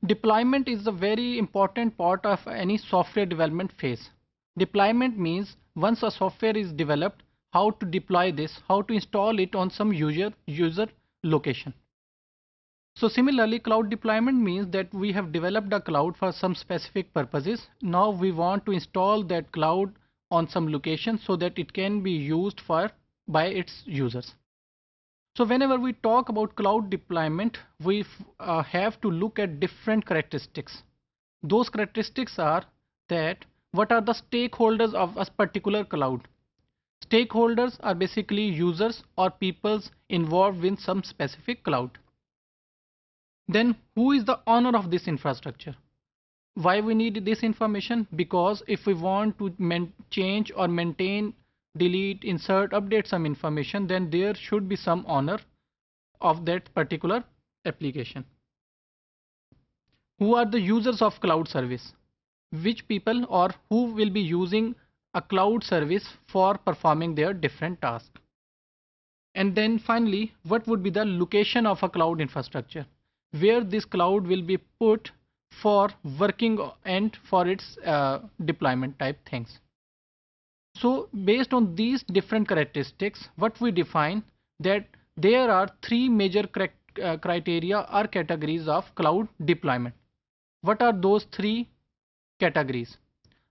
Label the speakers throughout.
Speaker 1: Deployment is a very important part of any software development phase. Deployment means once a software is developed, how to deploy this, how to install it on some user location. So similarly, cloud deployment means that we have developed a cloud for some specific purposes. Now we want to install that cloud on some location so that it can be used by its users. So whenever we talk about cloud deployment, we have to look at different characteristics. Those characteristics are that what are the stakeholders of a particular cloud? Stakeholders are basically users or peoples involved in some specific cloud. Then who is the owner of this infrastructure? Why we need this information? Because if we want to change or maintain, delete, insert, update some information, then there should be some owner of that particular application. Who are the users of cloud service? Which people or who will be using a cloud service for performing their different tasks? And then finally, what would be the location of a cloud infrastructure? Where this cloud will be put for working and for its deployment type things. So based on these different characteristics, what we define that there are three major criteria or categories of cloud deployment. What are those three categories?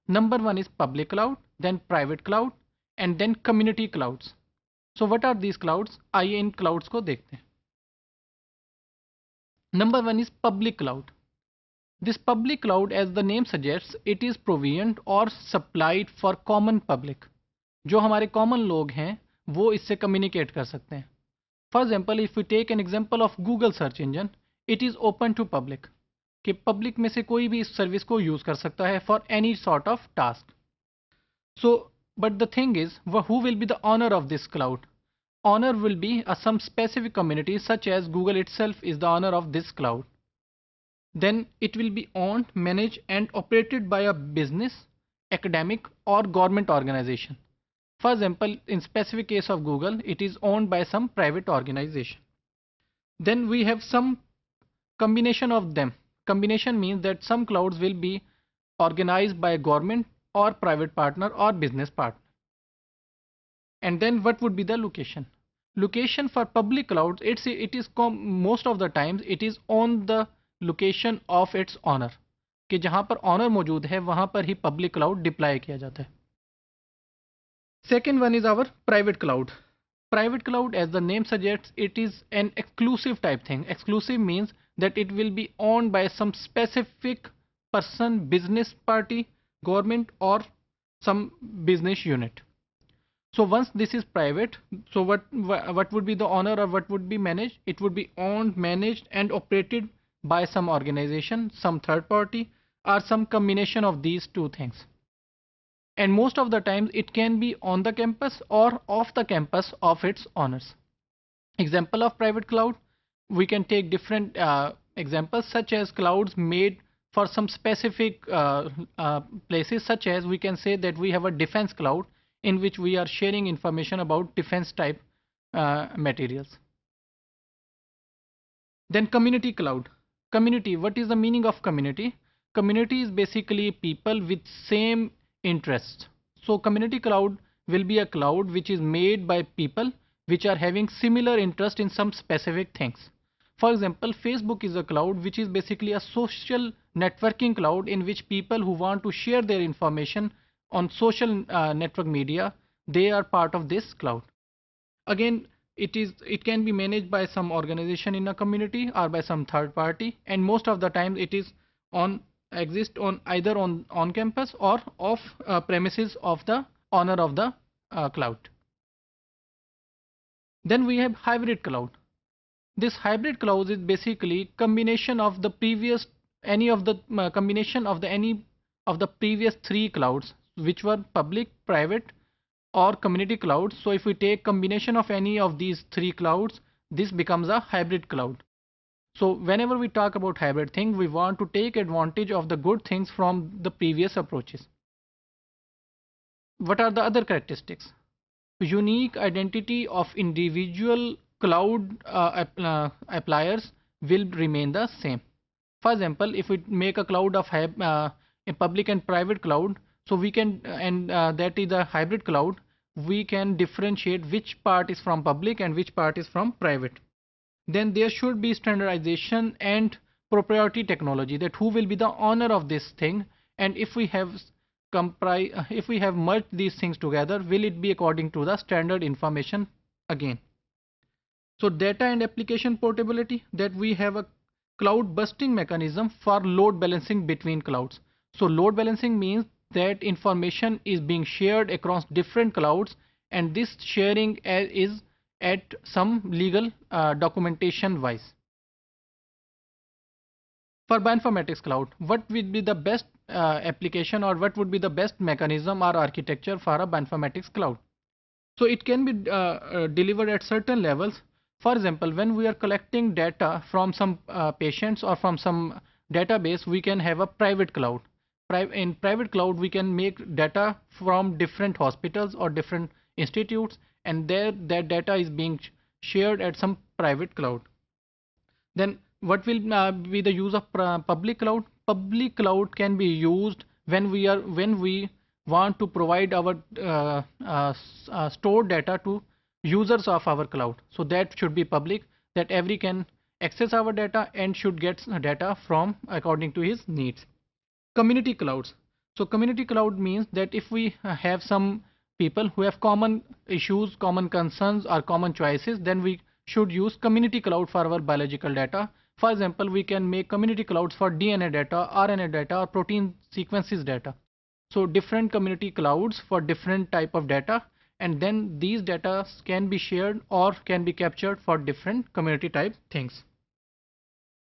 Speaker 1: Number one is public cloud, then private cloud, and then community clouds. So what are these clouds? आइए इन clouds को देखते हैं. Number one is public cloud. This public cloud, as the name suggests, it is provisioned or supplied for common public. जो हमारे common लोग हैं वो इससे communicate कर सकते हैं. For example, if we take an example of Google search engine, it is open to public. कि public में से कोई भी इस service को use कर सकता है for any sort of task. So, but the thing is, who will be the owner of this cloud? Owner will be some specific community, such as Google itself is the owner of this cloud. Then it will be owned, managed and operated by a business, academic or government organization. For example, in specific case of Google, it is owned by some private organization. Then we have some combination of them. Combination means that some clouds will be organized by a government or private partner or business partner. And then what would be the location? Location for public clouds, it is most of the times it is on the location of its owner. कि जहाँ पर owner मौजूद है वहाँ पर ही public cloud deploy किया जाता है. Second one is our private cloud. Private cloud, as the name suggests, it is an exclusive type thing. Exclusive means that it will be owned by some specific person, business party, government or some business unit. So once this is private, so what would be the owner or what would be managed? It would be owned, managed and operated by some organization, some third party or some combination of these two things. And most of the times it can be on the campus or off the campus of its owners. Example of private cloud, we can take different examples such as clouds made for some specific places, such as we can say that we have a defense cloud in which we are sharing information about defense type materials. Then community cloud. Community, what is the meaning of community? Community is basically people with same interests. So community cloud will be a cloud which is made by people which are having similar interest in some specific things. For example, Facebook is a cloud which is basically a social networking cloud in which people who want to share their information on social network media, they are part of this cloud. Again, it can be managed by some organization in a community or by some third party, and most of the time it is exist on either on campus or off premises of the owner of the cloud. Then we have hybrid cloud. This hybrid cloud is basically combination of the previous any of the previous three clouds, which were public, private or community clouds. So if we take combination of any of these three clouds, this becomes a hybrid cloud. So whenever we talk about hybrid thing, we want to take advantage of the good things from the previous approaches. What are the other characteristics? Unique identity of individual cloud appliers will remain the same. For example, if we make a cloud of a public and private cloud, so we can and that is a hybrid cloud, we can differentiate which part is from public and which part is from private. Then there should be standardization and proprietary technology, that who will be the owner of this thing, and if we have merged these things together, will it be according to the standard information again. So data and application portability, that we have a cloud busting mechanism for load balancing between clouds. So load balancing means that information is being shared across different clouds, and this sharing is at some legal documentation wise. For bioinformatics cloud, what would be the best application, or what would be the best mechanism or architecture for a bioinformatics cloud? So it can be delivered at certain levels. For example, when we are collecting data from some patients or from some database, we can have a private cloud. In private cloud, we can make data from different hospitals or different institutes, and that data is being shared at some private cloud. Then what will be the use of public cloud? Public cloud can be used when we want to provide our stored data to users of our cloud. So that should be public, that every can access our data and should get data from according to his needs. Community clouds. So community cloud means that if we have some people who have common issues, common concerns, or common choices, then we should use community cloud for our biological data. For example, we can make community clouds for DNA data, RNA data, or protein sequences data. So different community clouds for different type of data, and then these data can be shared or can be captured for different community type things.